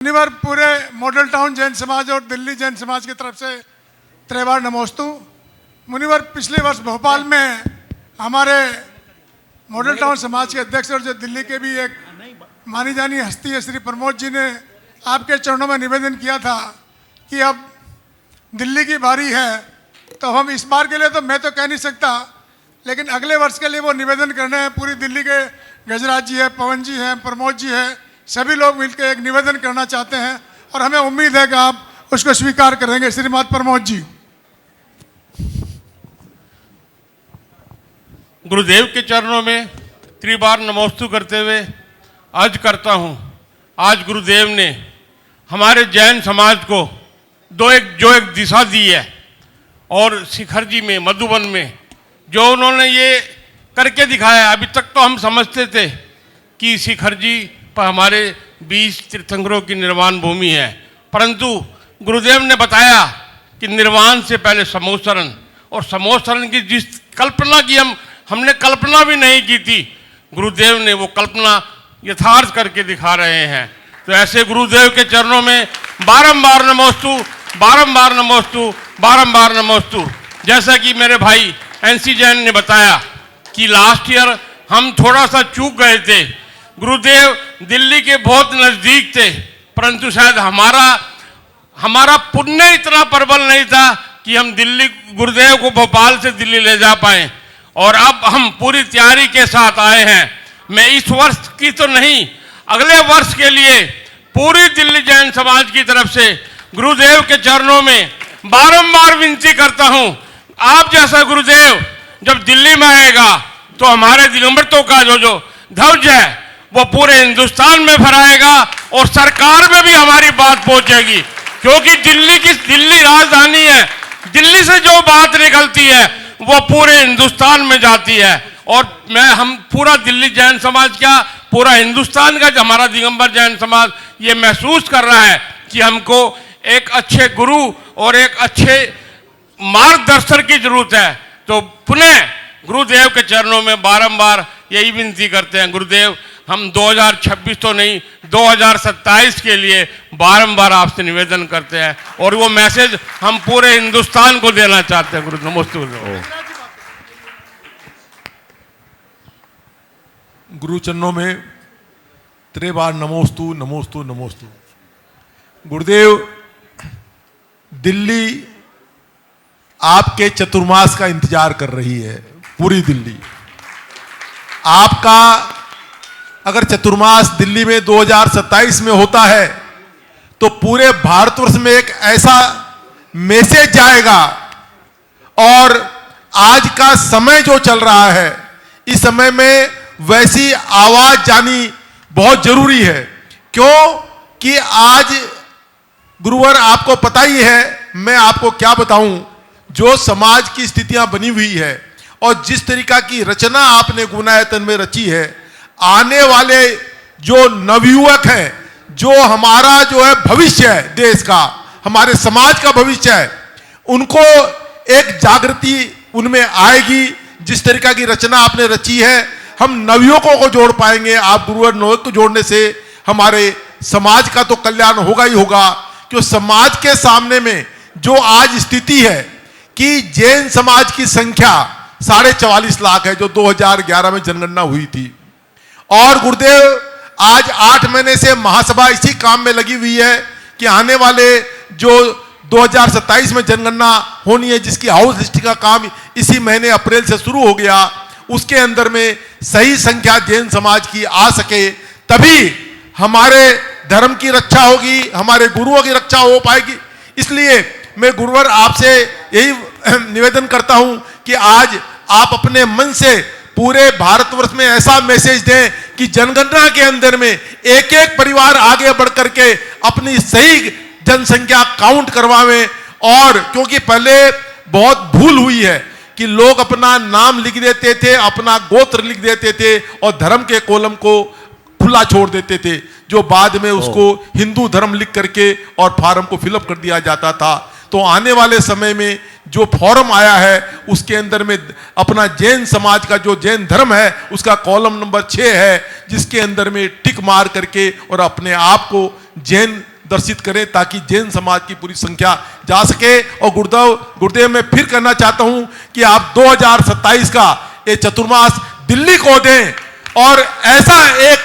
शनिवार पूरे model town Jain समाज और दिल्ली जैन समाज की तरफ से त्रेवार नमोस्तु। मुनिवर पिछले वर्ष भोपाल में हमारे मॉडल टाउन समाज के अध्यक्ष और जो दिल्ली के भी एक मानी जानी हस्ती है श्री प्रमोद जी ने आपके चरणों में निवेदन किया था कि अब दिल्ली की बारी है, तो हम इस बार के लिए तो मैं तो कह नहीं सकता, लेकिन अगले वर्ष के लिए वो निवेदन करने हैं। पूरी दिल्ली के गजराज जी है, पवन जी हैं, प्रमोद जी है, सभी लोग मिलकर एक निवेदन करना चाहते हैं और हमें उम्मीद है कि आप उसको स्वीकार करेंगे। श्रीमान प्रमोद जी। गुरुदेव के चरणों में त्रिबार नमोस्तु करते हुए अर्ज करता हूँ, आज गुरुदेव ने हमारे जैन समाज को जो एक दिशा दी है और शिखर जी में मधुबन में जो उन्होंने ये करके दिखाया। अभी तक तो हम समझते थे कि शिखर जी पर हमारे 20 तीर्थंकरों की निर्वाण भूमि है, परंतु गुरुदेव ने बताया कि निर्वाण से पहले समोत्सरण, और समोत्सरण की जिस कल्पना की हमने कल्पना भी नहीं की थी, गुरुदेव ने वो कल्पना यथार्थ करके दिखा रहे हैं। तो ऐसे गुरुदेव के चरणों में बारंबार नमोस्तु, बारंबार नमोस्तु, बारंबार नमोस्तु। जैसा कि मेरे भाई एनसी जैन ने बताया कि लास्ट ईयर हम थोड़ा सा चूक गए थे। गुरुदेव दिल्ली के बहुत नज़दीक थे, परंतु शायद हमारा पुण्य इतना प्रबल नहीं था कि हम दिल्ली गुरुदेव को भोपाल से दिल्ली ले जा पाए, और अब हम पूरी तैयारी के साथ आए हैं। मैं इस वर्ष की तो नहीं, अगले वर्ष के लिए पूरी दिल्ली जैन समाज की तरफ से गुरुदेव के चरणों में बारंबार विनती करता हूं, आप जैसा गुरुदेव जब दिल्ली में आएगा तो हमारे दिगंबरतों का जो ध्वज है वो पूरे हिंदुस्तान में फहराएगा और सरकार में भी हमारी बात पहुंचेगी, क्योंकि दिल्ली राजधानी है। दिल्ली से जो बात निकलती है वो पूरे हिंदुस्तान में जाती है, और हम पूरा दिल्ली जैन समाज क्या, पूरा हिंदुस्तान का जो हमारा दिगंबर जैन समाज ये महसूस कर रहा है कि हमको एक अच्छे गुरु और एक अच्छे मार्गदर्शक की जरूरत है। तो पुनः गुरुदेव के चरणों में बारंबार यही विनती करते हैं, गुरुदेव हम 2026 तो नहीं 2027 के लिए बारंबार आपसे निवेदन करते हैं, और वो मैसेज हम पूरे हिंदुस्तान को देना चाहते हैं। गुरु नमोस्तु। गुरु चरणों में त्रिबार नमोस्तु नमोस्तु नमोस्तु। गुरुदेव, दिल्ली आपके चतुर्मास का इंतजार कर रही है, पूरी दिल्ली आपका। अगर चतुर्मास दिल्ली में 2027 में होता है तो पूरे भारतवर्ष में एक ऐसा मैसेज जाएगा, और आज का समय जो चल रहा है इस समय में वैसी आवाज जानी बहुत जरूरी है। क्यों कि आज गुरुवर आपको पता ही है, मैं आपको क्या बताऊं, जो समाज की स्थितियां बनी हुई है और जिस तरीका की रचना आपने गुणायतन में रची है, आने वाले जो नवयुवक हैं, जो हमारा जो है भविष्य है देश का, हमारे समाज का भविष्य है, उनको एक जागृति उनमें आएगी। जिस तरीका की रचना आपने रची है, हम नवयुवकों को जोड़ पाएंगे। आप गुरुवर नवयुवक को जोड़ने से हमारे समाज का तो कल्याण होगा ही होगा, क्योंकि समाज के सामने में जो आज स्थिति है कि जैन समाज की संख्या 44.5 लाख है, जो 2011 में जनगणना हुई थी, और गुरुदेव आज 8 महीने से महासभा इसी काम में लगी हुई है कि आने वाले जो 2027 में जनगणना होनी है, जिसकी हाउस लिस्टिंग का काम इसी महीने अप्रैल से शुरू हो गया, उसके अंदर में सही संख्या जैन समाज की आ सके, तभी हमारे धर्म की रक्षा होगी, हमारे गुरुओं की रक्षा हो पाएगी। इसलिए मैं गुरुवर आपसे यही निवेदन करता हूं कि आज आप अपने मन से पूरे भारतवर्ष में ऐसा मैसेज दें कि जनगणना के अंदर में एक एक परिवार आगे बढ़ करके अपनी सही जनसंख्या काउंट करवावें। और क्योंकि पहले बहुत भूल हुई है कि लोग अपना नाम लिख देते थे, अपना गोत्र लिख देते थे और धर्म के कॉलम को खुला छोड़ देते थे, जो बाद में उसको हिंदू धर्म लिख करके और फॉर्म को फिलअप कर दिया जाता था। तो आने वाले समय में जो फॉर्म आया है उसके अंदर में अपना जैन समाज का जो जैन धर्म है उसका कॉलम नंबर 6 है, जिसके अंदर में टिक मार करके और अपने आप को जैन दर्शित करें ताकि जैन समाज की पूरी संख्या जा सके। और गुरुदेव मैं फिर कहना चाहता हूं कि आप 2027 का ये चतुर्मास दिल्ली को दें और ऐसा एक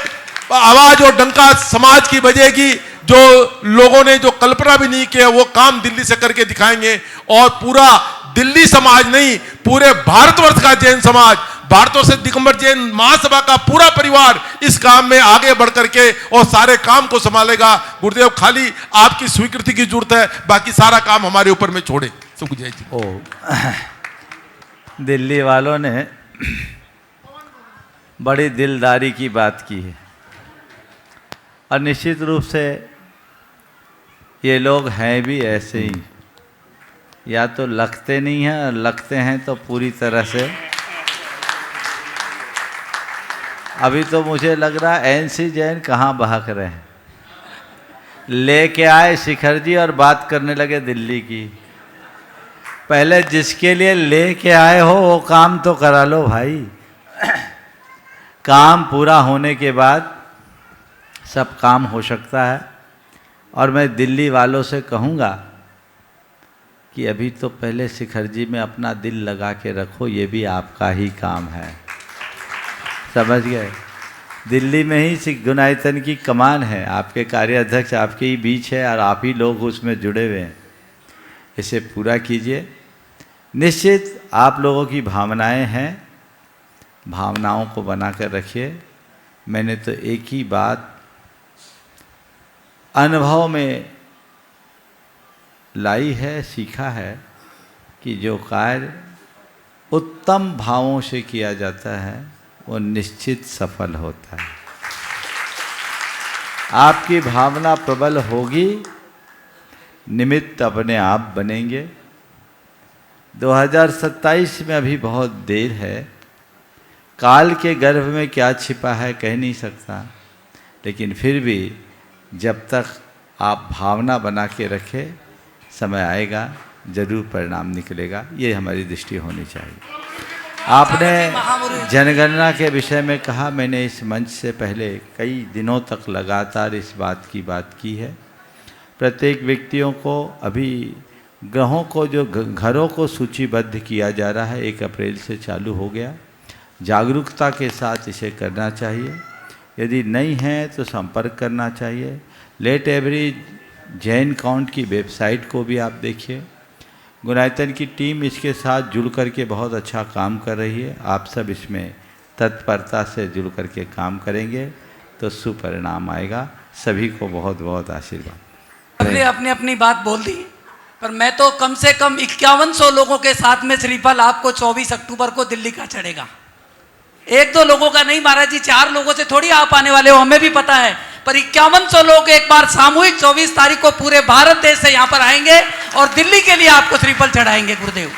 आवाज और डंका समाज की बजेगी जो लोगों ने जो कल्पना भी नहीं किया वो काम दिल्ली से करके दिखाएंगे। और पूरा दिल्ली समाज नहीं, पूरे भारतवर्ष का जैन समाज, भारतवर्ष दिगंबर जैन महासभा का पूरा परिवार इस काम में आगे बढ़ करके और सारे काम को संभालेगा। गुरुदेव खाली आपकी स्वीकृति की जरूरत है, बाकी सारा काम हमारे ऊपर में छोड़े। सुखजय जी। दिल्ली वालों ने बड़ी दिलदारी की बात की है और निश्चित रूप से ये लोग हैं भी ऐसे ही, या तो लगते नहीं हैं और लगते हैं तो पूरी तरह से। अभी तो मुझे लग रहा है एनसी जैन कहाँ बहक रहे हैं, लेके आए शिखर जी और बात करने लगे दिल्ली की। पहले जिसके लिए लेके आए हो वो काम तो करा लो भाई। काम पूरा होने के बाद सब काम हो सकता है। और मैं दिल्ली वालों से कहूँगा कि अभी तो पहले शिखर जी में अपना दिल लगा के रखो, ये भी आपका ही काम है, समझ गए। दिल्ली में ही सिख गुनायतन की कमान है, आपके कार्याध्यक्ष आपके ही बीच है और आप ही लोग उसमें जुड़े हुए हैं। इसे पूरा कीजिए। निश्चित आप लोगों की भावनाएं हैं, भावनाओं को बना कर रखिए। मैंने तो एक ही बात अनुभव में लाई है, सीखा है कि जो कार्य उत्तम भावों से किया जाता है वो निश्चित सफल होता है। आपकी भावना प्रबल होगी, निमित्त अपने आप बनेंगे। 2027 में अभी बहुत देर है, काल के गर्भ में क्या छिपा है कह नहीं सकता, लेकिन फिर भी जब तक आप भावना बना के रखें, समय आएगा जरूर परिणाम निकलेगा। ये हमारी दृष्टि होनी चाहिए। आपने जनगणना के विषय में कहा, मैंने इस मंच से पहले कई दिनों तक लगातार इस बात की है। प्रत्येक व्यक्तियों को अभी ग्रहों को जो घरों को सूचीबद्ध किया जा रहा है, 1 अप्रैल से चालू हो गया। जागरूकता के साथ इसे करना चाहिए। यदि नहीं है तो संपर्क करना चाहिए। लेट एवरी जैन काउंट की वेबसाइट को भी आप देखिए। गुनायतन की टीम इसके साथ जुड़ कर के बहुत अच्छा काम कर रही है। आप सब इसमें तत्परता से जुड़ कर के काम करेंगे तो सुपरिणाम आएगा। सभी को बहुत बहुत आशीर्वाद। अपने अपनी अपनी बात बोल दी, पर मैं तो कम से कम 5100 लोगों के साथ में श्रीफल आपको 24 अक्टूबर को दिल्ली का चढ़ेगा। 1-2 लोगों का नहीं महाराज जी, 4 लोगों से थोड़ी आप आने वाले हो, हमें भी पता है। पर 5100 लोग एक बार सामूहिक 24 तारीख को पूरे भारत देश से यहाँ पर आएंगे और दिल्ली के लिए आपको श्रीफल चढ़ाएंगे गुरुदेव।